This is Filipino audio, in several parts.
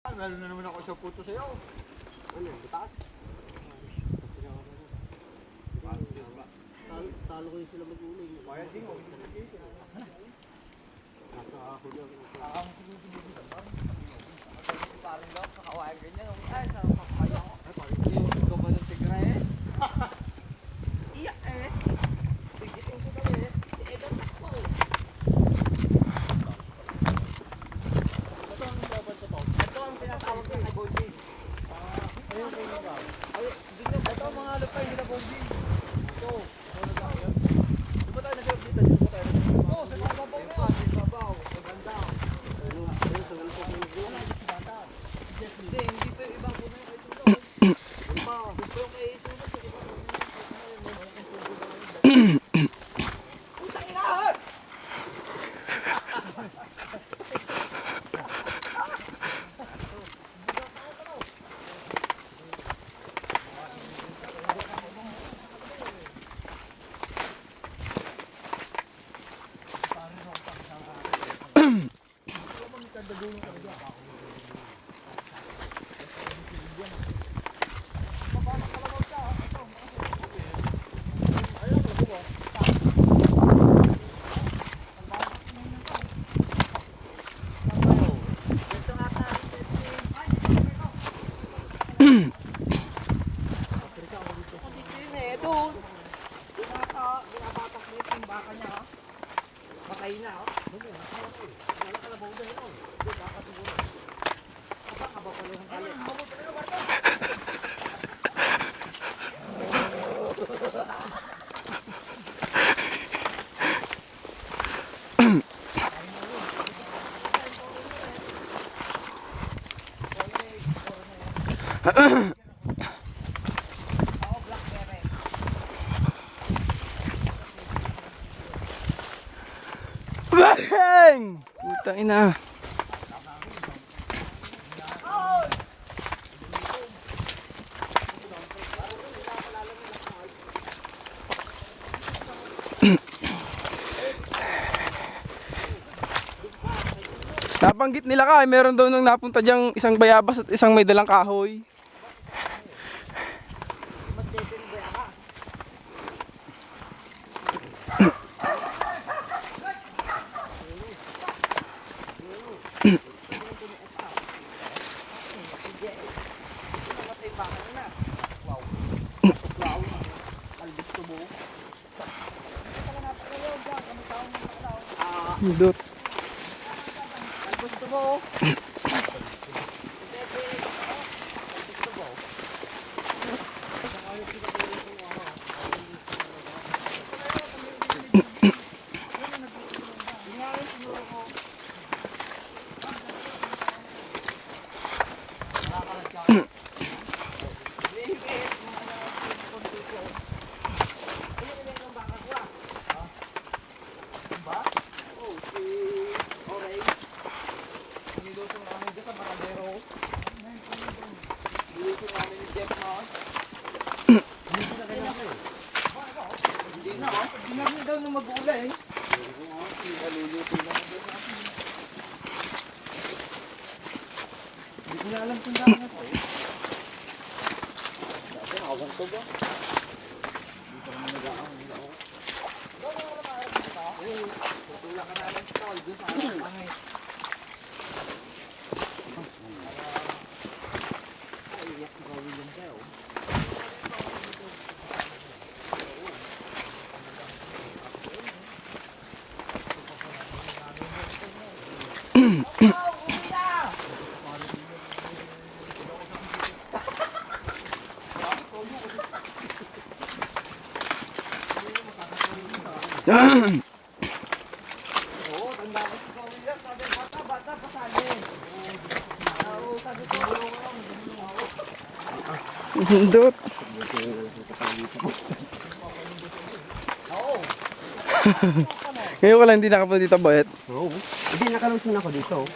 Lalo na naman ako sa puto sa'yo. Ano yun? Butaas? Talo ko yung sila mag-uling. Kaya din mo. Nakakahuli ako. Parang daw, kakawain ganyan. Ay, sa makakaya ko. Ay, parang hindi ko ba ng tigra eh? Iyak eh. Sigitin ko daw eh. Si Edan takbo. Ito ang pinatawag ko kay Bonji. Ayun kayo nila. Ito ang mga lupay nila Bonji. Ito. Di ba tayo nag-serve dito? Di ba tayo nag-serve? Oo, sa sababaw na. Sa sababaw. Sa ganda. Ayun, sa ganda ko yung hindi, hindi pa yung ibang puno yung ito. Gusto yung kay ito. Putang ina! Bang! Putang ina. Nabanggit nila ka, meron daw nung napunta diyang isang bayabas at isang may dalang kahoy. Dot. Gusto mo? Hindi daw nung mag-uulay. Hindi ko na alam kung daan na to. Dati awang to ba? Hindi ko naman nag-aawang nila ako. Doon na wala maharap dito? Oo. Tutulak ka na lang ito. Doon sa angay. Ay, iyak ko gawin yung tayo. Oo, tanda ko si Kawil yan. Sabi, bata, pasali. Oo, sabi ko, Dot. oo. Ngayon ka lang hindi nakapunta dito, Boyet. Oo. Hindi, nakalusin ako dito.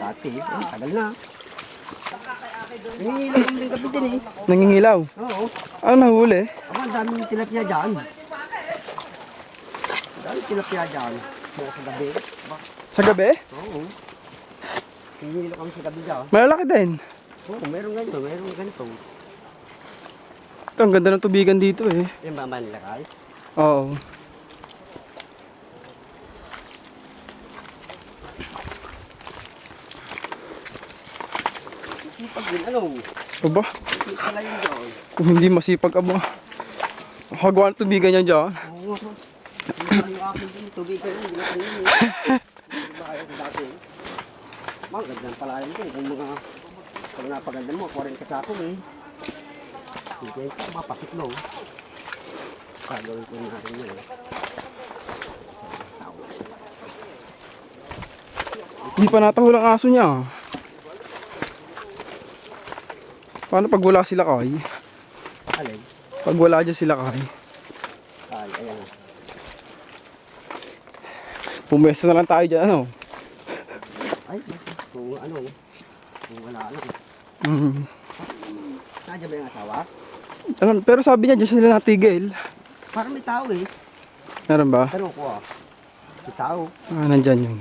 Dati, tagal na. Nangingilang kami din gabi din eh. Nangingilaw. Oo. Ano nahuli? Aba, ang daming tilapia dyan. Ang daming tilapia dyan. Mga sa gabi. Sa gabi? Oo. Hinihilo kami sa gabi dyan. Malalaki din. Oo, meron ganito. Ito, ang ganda ng tubigan dito eh. Yan ba manilakay? Oo. Sipag din, ano? Aba, Hindi pala yun dyan. kung hindi masipag aba. Hagawa ng tubigan yan dyan. Oo, hindi yung akin din, tubig ka yun, hindi na kanina. Hindi ba kayo dati? Mga gandang pala yun din, kung mga pag napaganda mo, 40 kasapong eh. Hindi ka mapakitlo. Kagawin ko natin yun eh. Hindi pa natahol ang aso niya. Paano pag wala sila kay? Alin? Pag wala dyan sila kay. Ay, ayan. Pumesto na lang tayo dyan, ano? Ay, kung ano, kung wala ano. Sadya ba yung asawa? Ano, pero sabi niya dyan sila natigil. Parang may tao eh. Meron ba? Tanong ko ah. May tao. Ah, nandyan yun.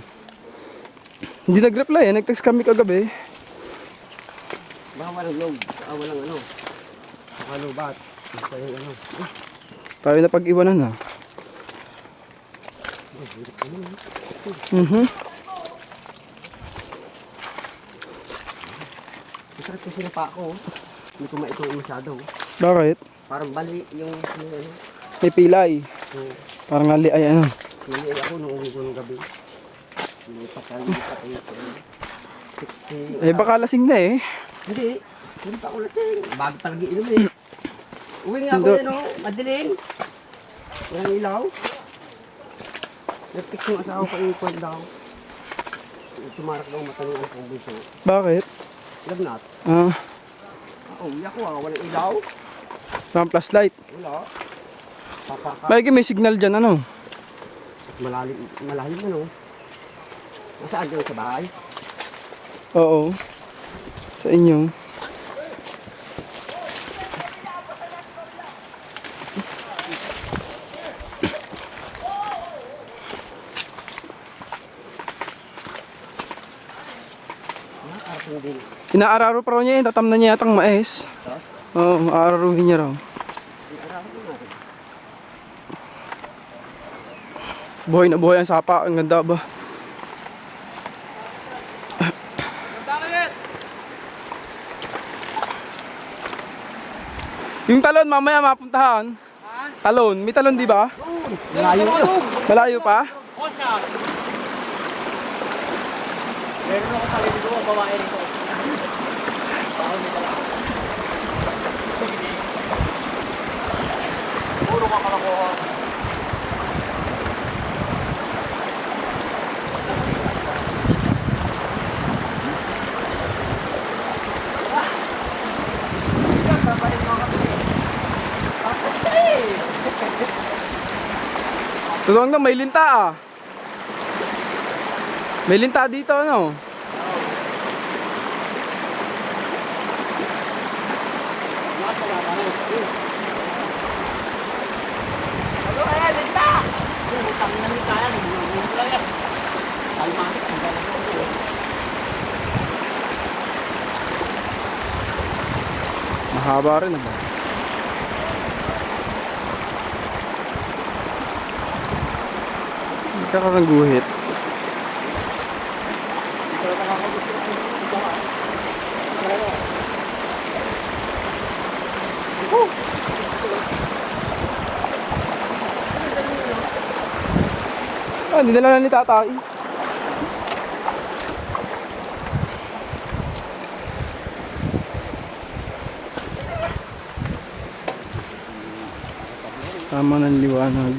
Hindi nag-reply eh. Nag-text kami kagabi. Baka walang log. Baka walang ano. Baka lubat. Baka yung ano. Tayo na pag-iwanan na. Masarap yung sinapa ko. Hindi ko maitong masyado. Bakit? Parang bali yung ano. May pilay. So, Parang nali ay ano. naliay ako nung uwi ko nung gabi. Nilipat tayo. Eh baka lasing na eh. Hindi. Hindi pa ako lasing. Bago talaga inom eh. Uwi nga ako Hindi. yan o. Madilim. Walang ilaw. Nag-fix yung asawa ko yung kwan daw. Tumarak daw mata niya ang puso. Bakit? Lagnat. Ah, Uwi ako ah. Walang ilaw. parang flashlight. Wala. Papaka. May signal dyan ano. Malalim ano. Nasaan dyan sa bahay? Oo. Sa inyo. Nakarating din. Inaararo pa raw niya yun. Tatam na niya yatang mais. Oo, aararuhin niya raw. Nakarating ko nga. Buhay na buhay ang sapa. Ang ganda ba? Yung talon mamaya mapuntahan. Talon, may talon di ba? Malayo ko. Malayo pa? Meron ako pala dito ang babae nito. Puro ka kalakuha. Tutuwang na, may linta ah. May linta dito ano? Ano kaya, linta? Utang na linta yan. Hindi lang yan. Almanik, ang galang ko. Mahaba rin ah. Hindi ka ng guhit. Ah, dinala na ni tatay. Tama ng liwanag.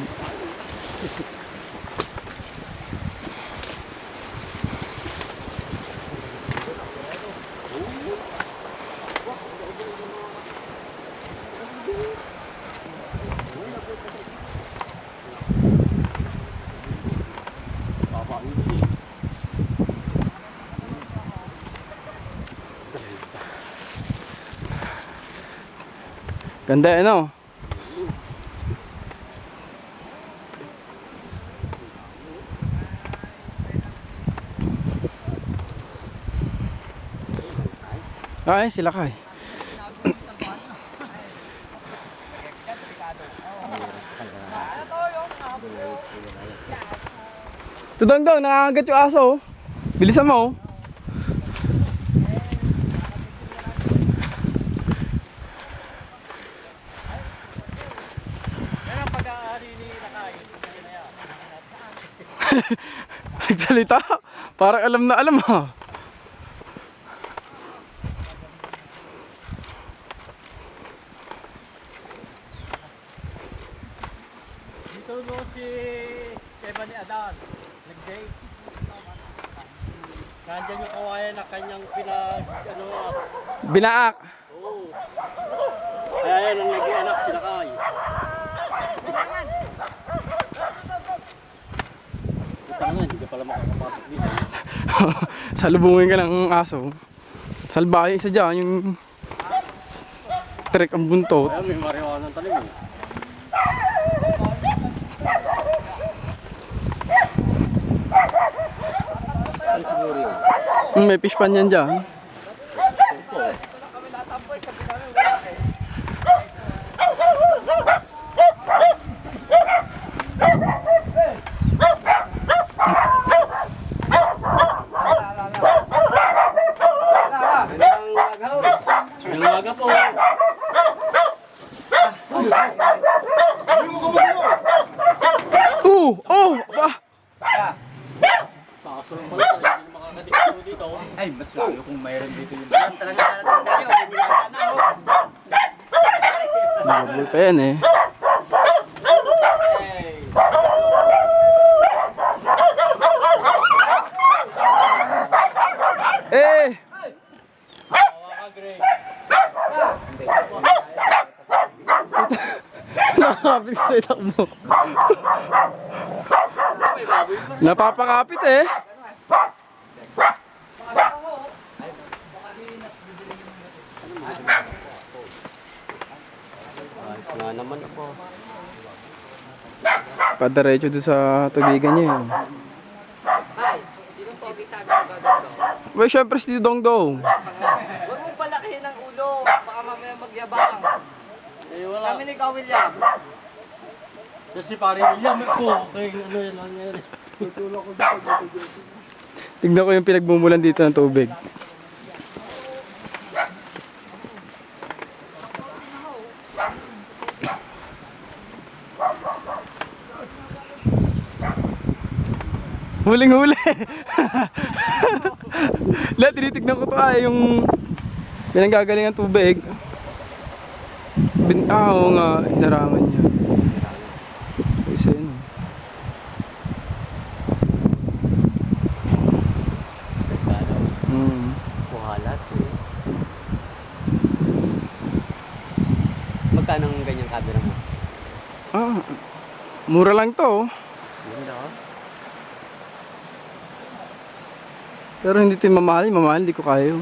Ganda eh, no? Ay, sila kay. Tudang daw, nakakagat yung aso. Oh. Bilisan mo. Oh. Nagsalita. Parang alam na alam ha. Dito no si Keva ni Adan. Nag-date. Nandiyan yung kawayan na kanyang Binaak. Oo. Kaya yan ang naging anak sila kay. Ito naman, hindi ka pala makakapasok dito. Salubungin ka ng aso. Salbahe isa dyan, yung trek ang buntot. Kaya may marijuana ng talim eh. Saan siguro yun? May fish pan yan dyan. Yung aga po. Oh! Ba! Sakasunod pala tayo, hindi makakadikto dito. Ay, mas lalo kung mayroon dito yung talaga talagang tayo. Ganyan na oh. Nababol pa yan eh. Eh! Tawa ka, Greg. Nakakapit sa itak mo. Napapakapit eh. Ayos nga naman ako. Padarecho doon sa tubigan niya yun. Well, syempre si Dongdong. Huwag mong palakihin ang ulo, baka mamaya magyabang. Eh wala. Kami ni Ka William. Kasi pare William ko, kay ano yan nangyari. Tutulong ko dito. Tignan ko yung pinagmumulan dito ng tubig. Huling-huli. Lahat tinitignan ko to yung pinanggagaling ang tubig. Oo nga, inarangan niya. Isa yun. Kuhalat eh. Magkano ang ganyang camera mo? Mura lang to. Ganda oh. Pero hindi ito mamahal, hindi ko kaya.